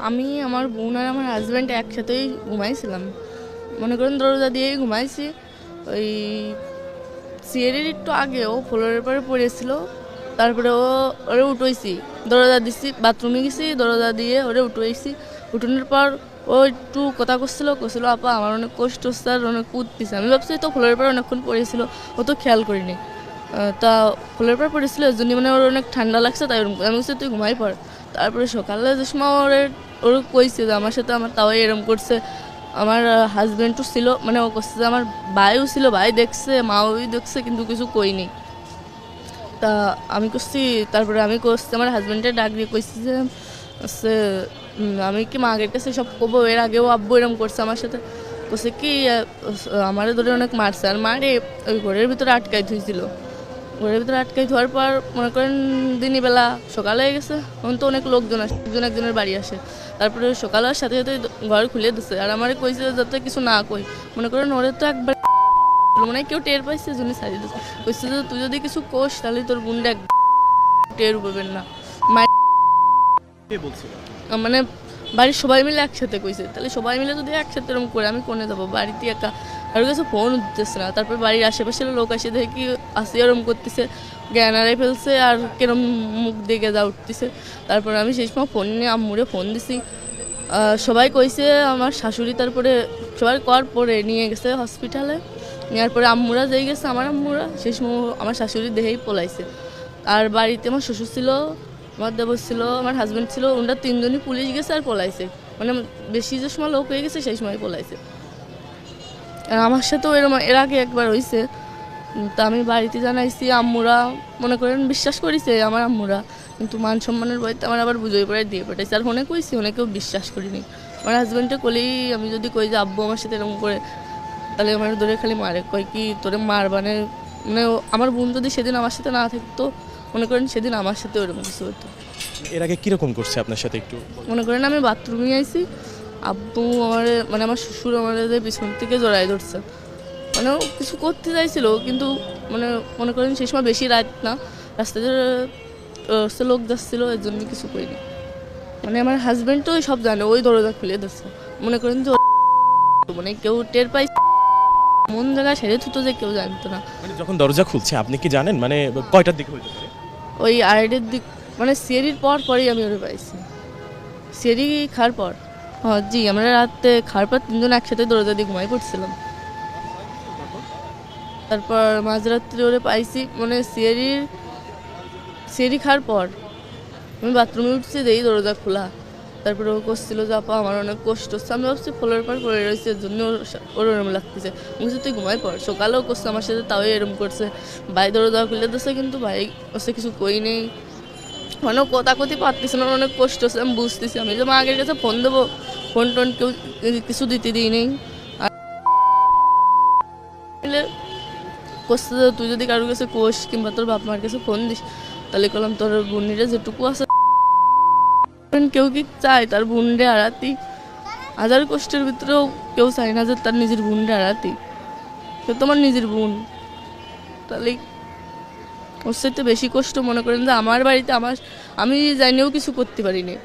আমি আমার বোন আর আমার হাজব্যান্ড একসাথেই ঘুমাইছিলাম, মনে করেন দরজা দিয়েই ঘুমাইছি। ওই সিঁড়ির একটু আগে ও ফ্লোরের পরে পড়েছিল, তারপরে ওরে উঠেছি, দরজা দিছি, বাথরুমে গেছি, দরজা দিয়ে ওরে উঠেছি। উঠানোর পর ও একটু কথা করছিল আপা আমার অনেক কষ্ট হচ্ছে আর অনেক উঠতেছে। আমি ভাবছি তো ফ্লোরের পরে অনেকক্ষণ পড়েছিল, ও তো খেয়াল করিনি। তা ফ্লোরের পর পড়েছিল এর জন্য মানে ওর অনেক ঠান্ডা লাগছে, তাই আমি বলছি তুই ঘুমাই পড়। তারপরে সকালে যে সময় ওর কইছে যে আমার সাথে আমার তাও এরম করছে। আমার হাজব্যান্ডও ছিল, মানে ও করছে যে আমার ভাইও ছিল, ভাই দেখছে, মাও দেখছে, কিন্তু কিছু কইনি। তা আমি করছি, তারপরে আমি করছি আমার হাজব্যান্ডের ডাক দিয়ে কইছি যে হচ্ছে আমি কি মাগের কাছে সব কবো, এর আগেও আব্বু এরম করছে আমার সাথে। করছে কি আমারে ধরে অনেক মারছে, আর মারে ওই ঘরের ভিতরে আটকাই থুইছিল। ঘরের ভিতরে আটকাই ধোয়ার পর মনে করেন দিনই বেলা সকালে হয়ে গেছে, তখন তো অনেক লোকজন আসে, একজনের বাড়ি আসে। তারপরে সকালের সাথে সাথে ঘর খুলে দিচ্ছে, আর আমারে কইছে যাতে কিছু না কই। মনে করেন ওরে তো একবার মানে কেউ টের পাইছে জন্য ছাড়িয়ে দিচ্ছে। কইছে যে তুই যদি কিছু কোস তাহলে তোর বোনটা টের পাবেন না। মানে বাড়ির সবাই মিলে একসাথে কইছে, তাহলে সবাই মিলে যদি একসাথে এরকম করে আমি কোনে যাবো, বাড়িতে একা কারোর কাছে ফোন উঠতেছে না। তারপর বাড়ির আশেপাশের লোক আসে দেখে কি আসি এরম করতেছে, জ্ঞান হারাই ফেলছে আর কেরম মুখ দেখে যা উঠতেছে। তারপর আমি সেই সময় ফোন নিয়ে আম্মুরে ফোন দিছি। সবাই কইছে আমার শাশুড়ি, তারপরে সবাই কর পরে নিয়ে গেছে হসপিটালে। নেওয়ার পরে আম্মুরা যেই গেছে, আমার আম্মুরা সেই সময় আমার শাশুড়ি দেহেই পলাইছে। আর বাড়িতে আমার শ্বশুর ছিল, আমার দেবর ছিল, আমার হাজব্যান্ড ছিল, ওনারা তিনজনই পুলিশ গেছে আর পলাইছে। মানে বেশি যে সময় লোক হয়ে গেছে সেই সময় পলাইছে। আর আমার সাথেও এরকম এর আগে একবার হয়েছে। তা আমি বাড়িতে জানাইছি, আম্মুরা মনে করেন বিশ্বাস করেছে আমার আম্মুরা, কিন্তু মান সম্মানের বইতে আমার আবার বুঝে পড়ে দিয়ে পাঠাইছে। আর ফোনে কইছি, অনেকেও বিশ্বাস করিনি। আমার হাজব্যান্ডে কলেই আমি যদি কই যে আব্বু আমার সাথে এরকম করে, তাহলে আমার ধরে খালি মারে, কয় কি তোরে মার মানে আমার বোন যদি সেদিন আমার সাথে না থাকতো, মনে করেন সেদিন আমার সাথে ওরকম কিছু হতো। এর আগে কিরকম করছে আপনার সাথে একটু? মনে করেন আমি বাথরুমে আইছি, আব্বু আমার মানে আমার শ্বশুর আমার পিছন থেকে জড়াই ধরছে, মানে ও কিছু করতে চাইছিল, কিন্তু মানে মনে করেন সেই সময় বেশি রাত না, রাস্তায় লোক যাচ্ছিল, এর জন্য কিছু করিনি। মানে আমার হাজব্যান্ড তো সব জানে, ওই দরজা খুলে দিচ্ছে। মনে করেন যে মানে কেউ টের পাই মন জায়গায় সেরে থুতো যে কেউ জানতো না। মানে যখন দরজা খুলছে আপনি কি জানেন মানে কয়টার দিকে হইতে পারে? ওই আড়াইটের দিক, মানে সিঁড়ির পরেই আমি ওরে পাইছি, সিঁড়ি খাওয়ার পর। হ্যাঁ জি, আমরা রাতে খাওয়ার পর তিনজন একসাথে দরজা দিয়ে ঘুমাই পড়ছিলাম। তারপর মাঝরাত্রি ওরে পাইছি, মানে সিঁড়ি খাওয়ার পর আমি বাথরুমে উঠছি, যেই দরজা খোলা। তারপরে ও করছিল যে আপা আমার অনেক কষ্ট হচ্ছে। আমি ভাবছি ফ্লোরের পর পড়ে রয়েছে, এর জন্য ওর ওরম লাগতেছে। বলছি তুই ঘুমাই পড়। সকালেও করছে আমার সাথে, তাও এরম করছে। ভাই দরজা খুলে দিচ্ছে, কিন্তু ভাই হচ্ছে কিছু কই নেই, মানে কথা কথি পারতেছে না, অনেক কষ্ট হচ্ছে। আমি বুঝতেছি, আমি যে মা আগের কাছে ফোন দেবো, ফোন টোন কেউ কিছু দিতে দিই নেই। আর করছে যে তুই যদি কারোর কাছে কোষ কিংবা তোর বাপ মার কাছে ফোন দিস, তাহলে করলাম তোর বোনরা যেটুকু আছে, কেউ কি চায় তার বোনরে হারাতি? হাজার কষ্টের ভিতরেও কেউ চায় না যে তার নিজের বোনরে হারাতি। সে তোমার নিজের বোন, তাহলে ওর সাথে বেশি কষ্ট মনে করেন যে আমার বাড়িতে আমি জানিও কিছু করতে পারিনি।